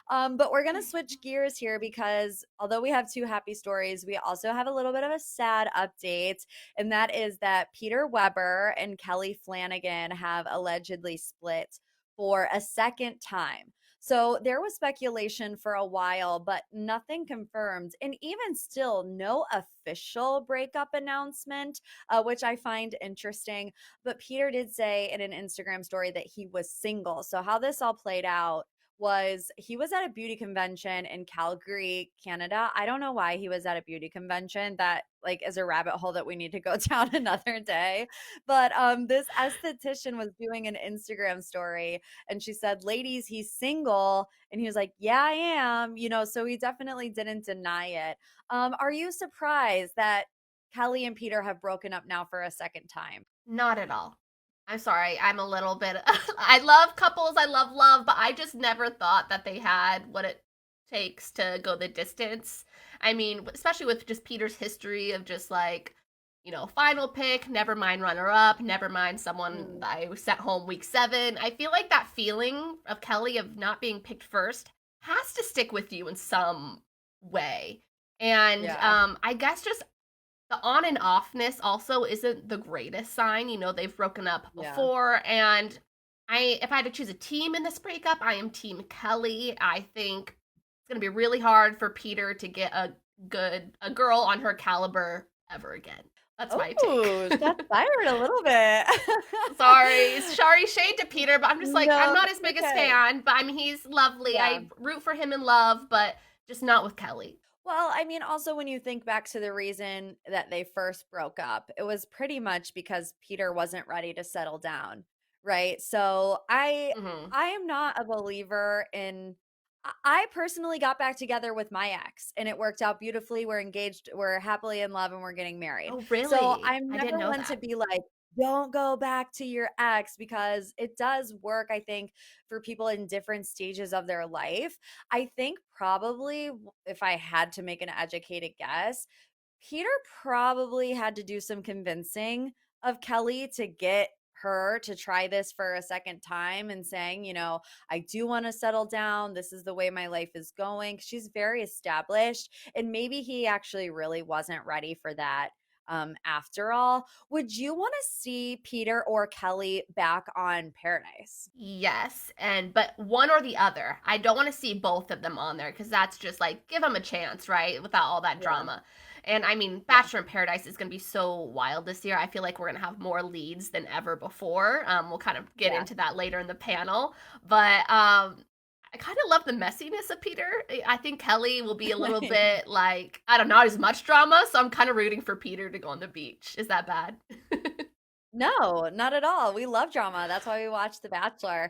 But we're gonna switch gears here because although we have two happy stories, we also have a little bit of a sad update, and that is that Peter Weber and Kelley Flanagan have allegedly split for a second time. So there was speculation for a while, but nothing confirmed. And even still, no official breakup announcement, which I find interesting. But Peter did say in an Instagram story that he was single. So, how this all played out was he was at a beauty convention in Calgary, Canada. I don't know why he was at a beauty convention. That like is a rabbit hole that we need to go down another day. But this esthetician was doing an Instagram story and she said, "Ladies, he's single." And he was like, "Yeah, I am." So he definitely didn't deny it. Are you surprised that Kelley and Peter have broken up now for a second time? Not at all. I'm sorry. I'm a little bit. I love couples. I love love, but I just never thought that they had what it takes to go the distance. I mean, especially with just Peter's history of just like, final pick, never mind runner up, never mind someone Mm, that I sent home week 7. I feel like that feeling of Kelley of not being picked first has to stick with you in some way. And yeah. I guess just the on and offness also isn't the greatest sign. They've broken up Yeah. before, and if I had to choose a team in this breakup, I am Team Kelley. I think it's gonna be really hard for Peter to get a girl on her caliber ever again. That's my take. Oh, shots fired a little bit. Sorry, shade to Peter, but I'm just like I'm No, not his that's biggest okay. fan. But I mean, he's lovely. Yeah. I root for him in love, but just not with Kelley. Well, I mean, also when you think back to the reason that they first broke up, it was pretty much because Peter wasn't ready to settle down, right? So Hmm. I am not a believer in I personally got back together with my ex and it worked out beautifully. We're engaged, we're happily in love, and we're getting married. Oh, So really? I'm I never didn't know one to that. be like, don't go back to your ex because it does work, I think, for people in different stages of their life. I think probably if I had to make an educated guess, Peter probably had to do some convincing of Kelley to get her to try this for a second time and saying, I do want to settle down. This is the way my life is going. She's very established. And maybe he actually really wasn't ready for that. After all, would you want to see Peter or Kelley back on Paradise? Yes, but one or the other. I don't want to see both of them on there because that's just like give them a chance, right? Without all that Yeah. drama. And I mean, Yeah. Bachelor in Paradise is going to be so wild this year. I feel like we're going to have more leads than ever before. We'll kind of get Yeah. into that later in the panel, but I kind of love the messiness of Peter. I think Kelley will be a little bit like I don't know, not as much drama, so I'm kind of rooting for Peter to go on the beach. Is that bad? No, not at all. We love drama. That's why we watch The Bachelor.